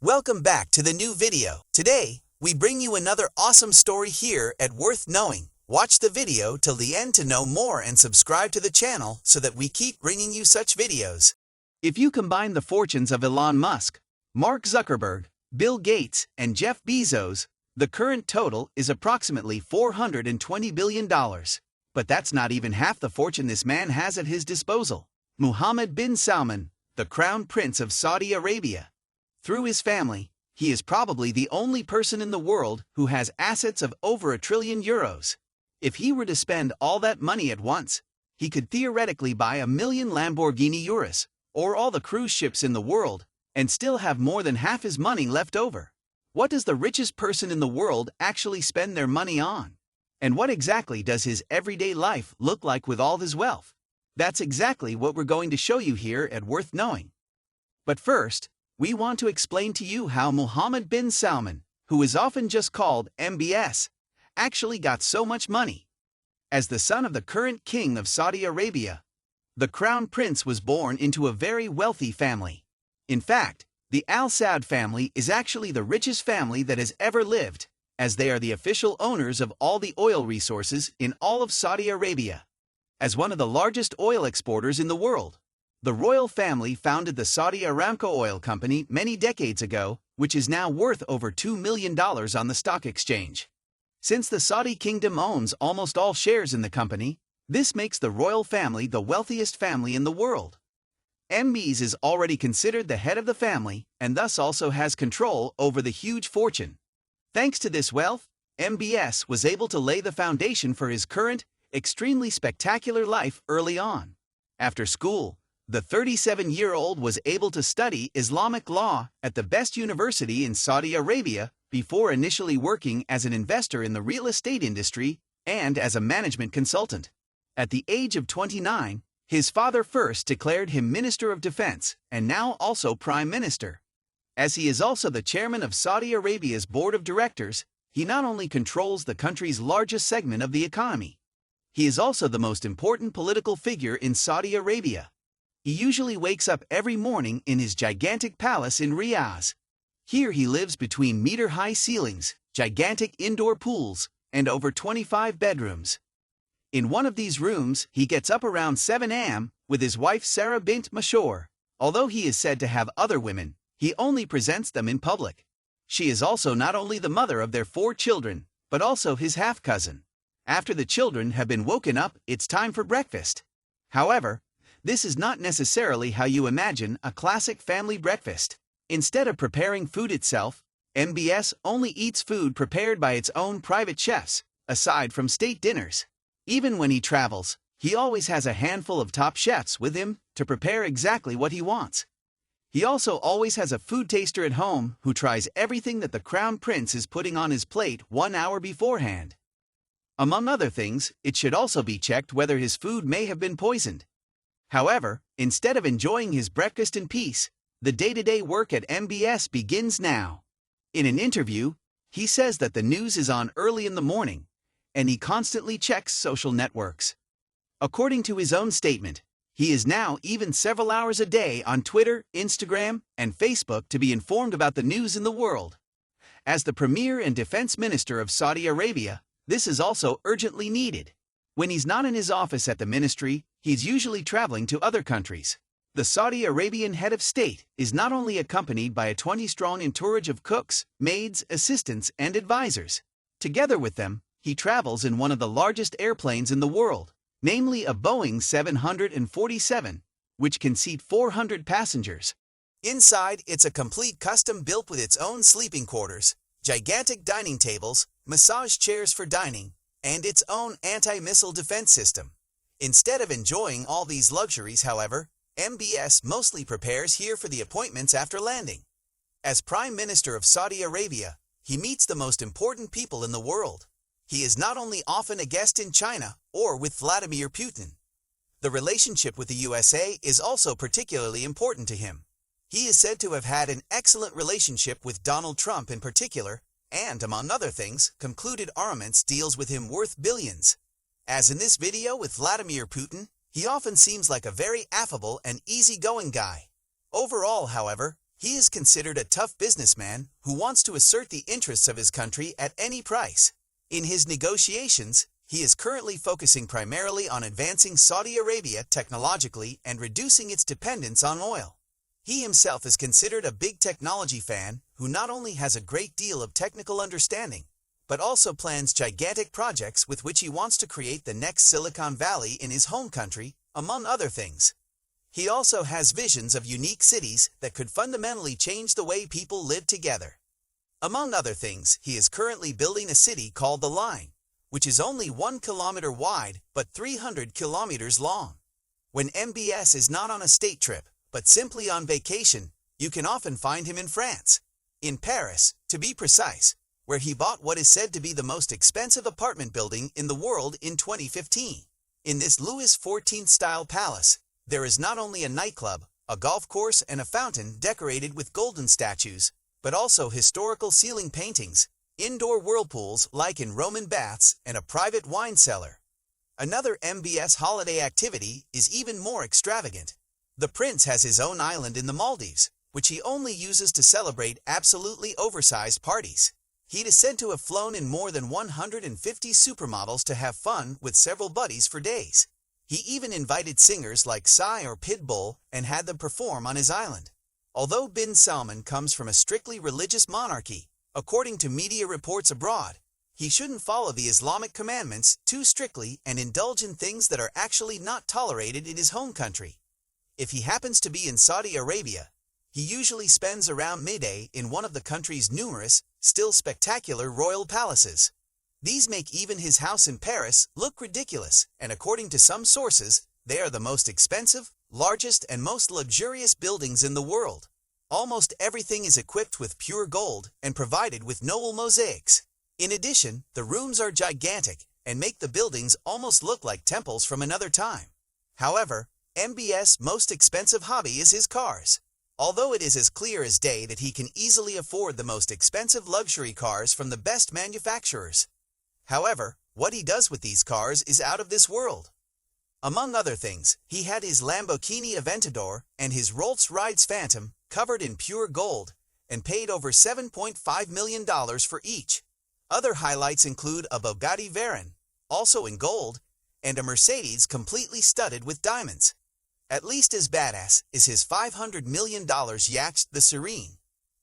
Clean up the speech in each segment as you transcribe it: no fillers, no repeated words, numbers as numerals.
Welcome back to the new video. Today, we bring you another awesome story here at Worth Knowing. Watch the video till the end to know more and subscribe to the channel so that we keep bringing you such videos. If you combine the fortunes of Elon Musk, Mark Zuckerberg, Bill Gates, and Jeff Bezos, the current total is approximately $420 billion. But that's not even half the fortune this man has at his disposal. Mohammed bin Salman, the Crown Prince of Saudi Arabia. Through his family, he is probably the only person in the world who has assets of over €1 trillion. If he were to spend all that money at once, he could theoretically buy 1,000,000 Lamborghini Urus, or all the cruise ships in the world, and still have more than half his money left over. What does the richest person in the world actually spend their money on? And what exactly does his everyday life look like with all his wealth? That's exactly what we're going to show you here at Worth Knowing. But first, we want to explain to you how Mohammed bin Salman, who is often just called MBS, actually got so much money. As the son of the current king of Saudi Arabia, the crown prince was born into a very wealthy family. In fact, the Al Saud family is actually the richest family that has ever lived, as they are the official owners of all the oil resources in all of Saudi Arabia. As one of the largest oil exporters in the world, the royal family founded the Saudi Aramco Oil Company many decades ago, which is now worth over $2 million on the stock exchange. Since the Saudi kingdom owns almost all shares in the company, this makes the royal family the wealthiest family in the world. MBS is already considered the head of the family and thus also has control over the huge fortune. Thanks to this wealth, MBS was able to lay the foundation for his current, extremely spectacular life early on. After school, the 37-year-old was able to study Islamic law at the best university in Saudi Arabia before initially working as an investor in the real estate industry and as a management consultant. At the age of 29, his father first declared him Minister of Defense and now also Prime Minister. As he is also the chairman of Saudi Arabia's board of directors, he not only controls the country's largest segment of the economy, he is also the most important political figure in Saudi Arabia. He usually wakes up every morning in his gigantic palace in Riyadh. Here he lives between meter-high ceilings, gigantic indoor pools, and over 25 bedrooms. In one of these rooms, he gets up around 7 a.m. with his wife Sarah bint Mashour. Although he is said to have other women, he only presents them in public. She is also not only the mother of their 4 children, but also his half-cousin. After the children have been woken up, it's time for breakfast. However, this is not necessarily how you imagine a classic family breakfast. Instead of preparing food itself, MBS only eats food prepared by its own private chefs, aside from state dinners. Even when he travels, he always has a handful of top chefs with him to prepare exactly what he wants. He also always has a food taster at home who tries everything that the crown prince is putting on his plate 1 hour beforehand. Among other things, it should also be checked whether his food may have been poisoned. However, instead of enjoying his breakfast in peace, the day-to-day work at MBS begins now. In an interview, he says that the news is on early in the morning, and he constantly checks social networks. According to his own statement, he is now even several hours a day on Twitter, Instagram, and Facebook to be informed about the news in the world. As the Premier and Defense Minister of Saudi Arabia, this is also urgently needed. When he's not in his office at the ministry, he's usually traveling to other countries. The Saudi Arabian head of state is not only accompanied by a 20-strong entourage of cooks, maids, assistants, and advisors. Together with them, he travels in one of the largest airplanes in the world, namely a Boeing 747, which can seat 400 passengers. Inside, it's a complete custom built with its own sleeping quarters, gigantic dining tables, massage chairs for dining, and its own anti-missile defense system. Instead of enjoying all these luxuries, however, MBS mostly prepares here for the appointments after landing. As Prime Minister of Saudi Arabia, he meets the most important people in the world. He is not only often a guest in China or with Vladimir Putin. The relationship with the USA is also particularly important to him. He is said to have had an excellent relationship with Donald Trump in particular, and, among other things, concluded armaments deals with him worth billions. As in this video with Vladimir Putin, he often seems like a very affable and easygoing guy. Overall, however, He is considered a tough businessman who wants to assert the interests of his country at any price. In his negotiations, he is currently focusing primarily on advancing Saudi Arabia technologically and reducing its dependence on oil. He himself is considered a big technology fan who not only has a great deal of technical understanding, but also plans gigantic projects with which he wants to create the next Silicon Valley in his home country, among other things. He also has visions of unique cities that could fundamentally change the way people live together. Among other things, he is currently building a city called The Line, which is only 1 kilometer wide but 300 kilometers long. When MBS is not on a state trip, but simply on vacation, you can often find him in France. In Paris, to be precise, where he bought what is said to be the most expensive apartment building in the world in 2015. In this Louis XIV-style palace, there is not only a nightclub, a golf course, and a fountain decorated with golden statues, but also historical ceiling paintings, indoor whirlpools like in Roman baths, and a private wine cellar. Another MBS holiday activity is even more extravagant. The prince has his own island in the Maldives, which he only uses to celebrate absolutely oversized parties. He is said to have flown in more than 150 supermodels to have fun with several buddies for days. He even invited singers like Psy or Pitbull and had them perform on his island. Although bin Salman comes from a strictly religious monarchy, according to media reports abroad, he shouldn't follow the Islamic commandments too strictly and indulge in things that are actually not tolerated in his home country. If he happens to be in Saudi Arabia, he usually spends around midday in one of the country's numerous, still spectacular royal palaces. These make even his house in Paris look ridiculous, and according to some sources, they are the most expensive, largest, and most luxurious buildings in the world. Almost everything is equipped with pure gold and provided with noble mosaics. In addition, the rooms are gigantic and make the buildings almost look like temples from another time. However, MBS' most expensive hobby is his cars. Although it is as clear as day that he can easily afford the most expensive luxury cars from the best manufacturers. However, what he does with these cars is out of this world. Among other things, he had his Lamborghini Aventador and his Rolls-Royce Phantom covered in pure gold and paid over $7.5 million for each. Other highlights include a Bugatti Veyron, also in gold, and a Mercedes completely studded with diamonds. At least as badass is his $500 million yacht, the Serene.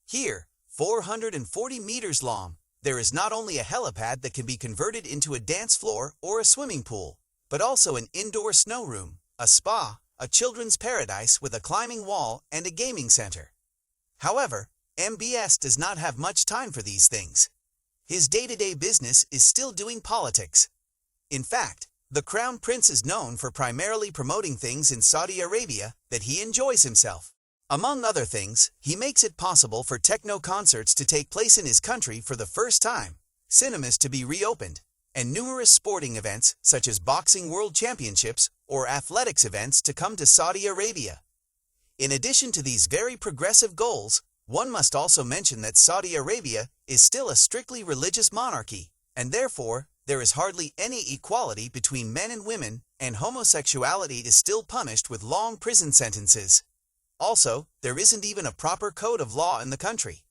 Here, 440 meters long, there is not only a helipad that can be converted into a dance floor or a swimming pool, but also an indoor snow room, a spa, a children's paradise with a climbing wall, and a gaming center. However, MBS does not have much time for these things. His day-to-day business is still doing politics. In fact, the Crown Prince is known for primarily promoting things in Saudi Arabia that he enjoys himself. Among other things, he makes it possible for techno concerts to take place in his country for the first time, cinemas to be reopened, and numerous sporting events such as boxing world championships or athletics events to come to Saudi Arabia. In addition to these very progressive goals, one must also mention that Saudi Arabia is still a strictly religious monarchy, and therefore, there is hardly any equality between men and women, and homosexuality is still punished with long prison sentences. Also, there isn't even a proper code of law in the country.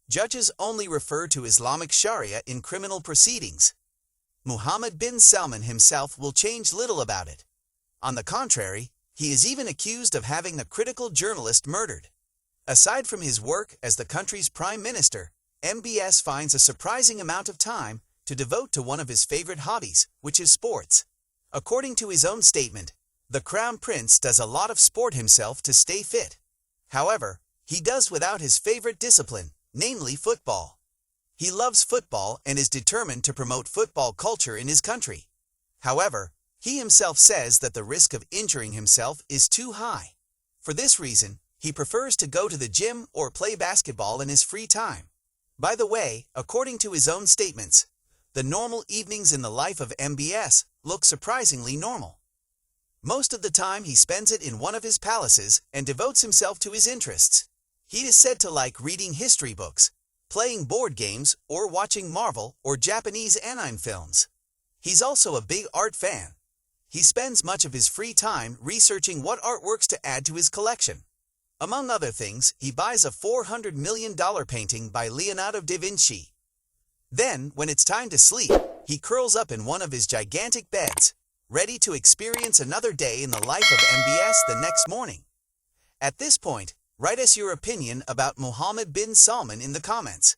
Judges only refer to Islamic Sharia in criminal proceedings. Mohammed bin Salman himself will change little about it. On the contrary, he is even accused of having a critical journalist murdered. Aside from his work as the country's prime minister, MBS finds a surprising amount of time to devote to one of his favorite hobbies, which is sports. According to his own statement, the Crown Prince does a lot of sport himself to stay fit. However, he does without his favorite discipline, namely football. He loves football and is determined to promote football culture in his country. However, he himself says that the risk of injuring himself is too high. For this reason, he prefers to go to the gym or play basketball in his free time. By the way, according to his own statements, the normal evenings in the life of MBS look surprisingly normal. Most of the time he spends it in one of his palaces and devotes himself to his interests. He is said to like reading history books, playing board games, or watching Marvel or Japanese anime films. He's also a big art fan. He spends much of his free time researching what artworks to add to his collection. Among other things, he buys a $400 million painting by Leonardo da Vinci. Then, when it's time to sleep, he curls up in one of his gigantic beds, ready to experience another day in the life of MBS the next morning. At this point, write us your opinion about Mohammed bin Salman in the comments.